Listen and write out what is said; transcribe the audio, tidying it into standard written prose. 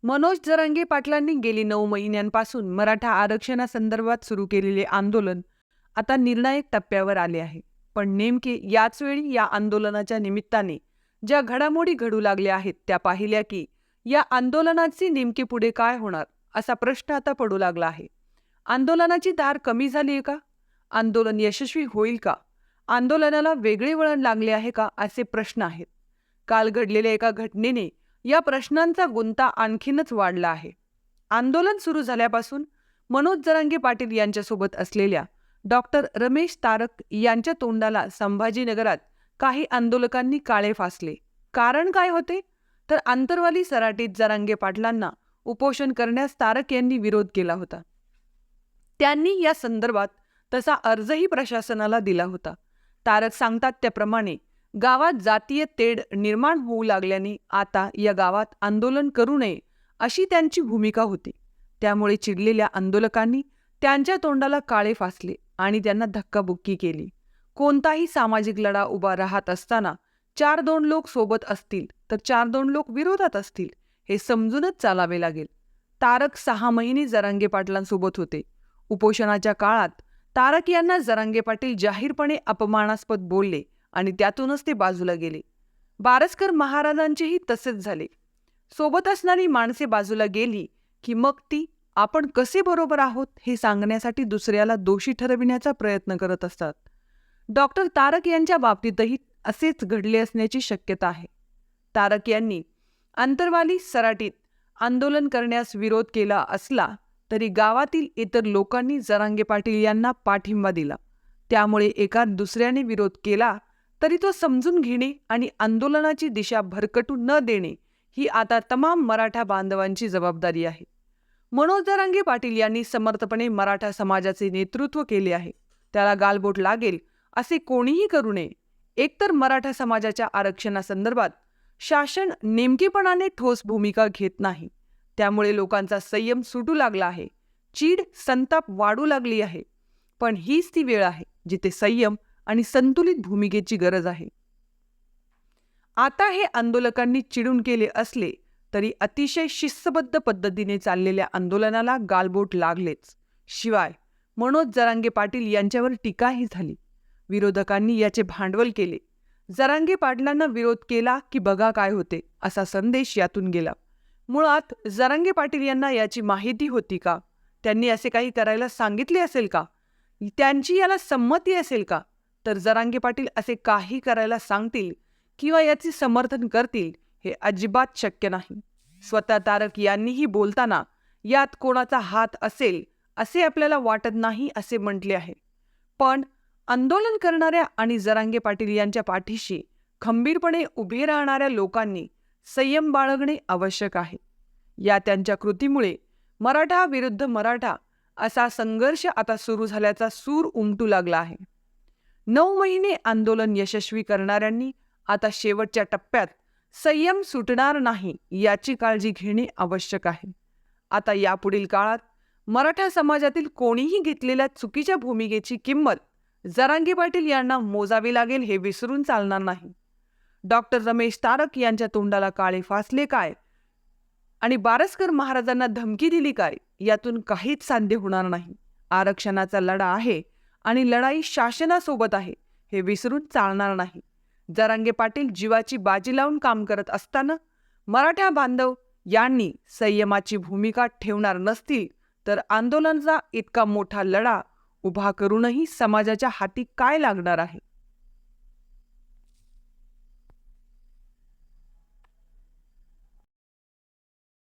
मनोज जरांगे पाटलांनी गेली 9 महिन्यांपासून मराठा आरक्षणासंदर्भात सुरू केलेले आंदोलन आता निर्णायक टप्प्यावर आले आहे. पण नेमके याच वेळी या आंदोलनाच्या निमित्ताने ज्या घडामोडी घडू लागल्या आहेत त्या पाहिल्या की या आंदोलनाचे नेमके पुढे काय होणार असा प्रश्न आता पडू लागला आहे. आंदोलनाची धार कमी झाली आहे का? आंदोलन यशस्वी होईल का? आंदोलनाला वेगळे वळण लागले आहे का असे प्रश्न आहेत. काल घडलेल्या एका घटनेने या प्रश्नांचा गुंता आणखीनच वाढला आहे. आंदोलन सुरू झाल्यापासून मनोज जरांगे पाटील यांच्यासोबत असलेल्या डॉक्टर रमेश तारक यांच्या तोंडाला संभाजीनगरात काही आंदोलकांनी काळे फासले. कारण काय होते? तर आंतरवाली सराटीत जरांगे पाटलांना उपोषण करण्यास तारक यांनी विरोध केला होता. त्यांनी या संदर्भात तसा अर्जही प्रशासनाला दिला होता. तारक सांगतात त्याप्रमाणे गावात जातीय तेढ निर्माण होऊ लागल्याने आता या गावात आंदोलन करू नये अशी त्यांची भूमिका होती. त्यामुळे चिडलेल्या आंदोलकांनी त्यांच्या तोंडाला काळे फासले आणि त्यांना धक्काबुक्की केली. कोणताही सामाजिक लढा उभा राहत असताना 4-2 लोक सोबत असतील तर 4-2 लोक विरोधात असतील हे समजूनच चालावे लागेल. तारक 6 महिने जरांगे पाटलांसोबत होते. उपोषणाच्या काळात तारक यांना जरांगे पाटील जाहीरपणे अपमानास्पद बोलले आणि त्यातूनच ते बाजूला गेले. बारसकर महाराजांचेही तसेच झाले. सोबत असणारी माणसे बाजूला गेली की मग ती आपण कसे बरोबर आहोत हे सांगण्यासाठी दुसऱ्याला दोषी ठरविण्याचा प्रयत्न करत असतात. डॉक्टर तारक यांच्या बाबतीतही असेच घडले असण्याची शक्यता आहे. तारक यांनी आंतरवाली सराटीत आंदोलन करण्यास विरोध केला असला तरी गावातील इतर लोकांनी जरांगे पाटील यांना पाठिंबा दिला. त्यामुळे एका दुसऱ्याने विरोध केला तरी तो समजून घेणे आणि आंदोलनाची दिशा भरकटू न देणे ही आता तमाम मराठा बांधवांची जबाबदारी आहे. मनोज जरांगे पाटील यांनी समर्थपणे मराठा समाजाचे नेतृत्व केले आहे. त्याला गालबोट लागेल असे कोणीही करू नये. एकतर मराठा समाजाच्या आरक्षणासंदर्भात शासन नेमकेपणाने ठोस भूमिका घेत नाही. त्यामुळे लोकांचा संयम सुटू लागला आहे. चीड संताप वाढू लागली आहे. पण हीच ती वेळ आहे जिथे संयम आणि संतुलित भूमिकेची गरज आहे. आता हे आंदोलकांनी चिडून केले असले तरी अतिशय शिस्तबद्ध पद्धतीने चाललेल्या आंदोलनाला गालबोट लागलेच. शिवाय मनोज जरांगे पाटील यांच्यावर टीकाही झाली. विरोधकांनी याचे भांडवल केले. जरांगे पाटलांना विरोध केला की बघा काय होते असा संदेश यातून गेला. मुळात जरांगे पाटील यांना याची माहिती होती का? त्यांनी असे काही करायला सांगितले असेल का? त्यांची याला संमती असेल का? तर जरांगे पाटील असे काही करायला सांगतील किंवा याचे समर्थन करतील हे अजिबात शक्य नाही. स्वतः तारक यांनीही बोलताना यात कोणाचा हात असेल असे आपल्याला वाटत नाही असे म्हटले आहे. पण आंदोलन करणाऱ्या आणि जरांगे पाटील यांच्या पाठीशी खंबीरपणे उभे राहणाऱ्या लोकांनी संयम बाळगणे आवश्यक आहे. या त्यांच्या कृतीमुळे मराठा विरुद्ध मराठा असा संघर्ष आता सुरू झाल्याचा सूर उमटू लागला आहे. 9 महिने आंदोलन यशस्वी करणाऱ्यांनी आता शेवटच्या टप्प्यात संयम सुटणार नाही याची काळजी घेणे आवश्यक आहे. आता यापुढील काळात मराठा समाजातील कोणीही घेतलेल्या चुकीच्या भूमिकेची किंमत जरांगे पाटील यांना मोजावी लागेल हे विसरून चालणार नाही. डॉक्टर रमेश तारक यांच्या तोंडाला काळे फासले काय आणि बारसकर महाराजांना धमकी दिली काय यातून काहीच साध्य होणार नाही. आरक्षणाचा लढा आहे आणि लढाई शासनासोबत आहे हे विसरून चालणार नाही. जरांगे पाटील जीवाची बाजी लावून काम करत असताना मराठा बांधव यांनी संयमाची भूमिका ठेवणार नसतील तर आंदोलनाचा इतका मोठा लढा उभा करूनही समाजाच्या हाती काय लागणार आहे?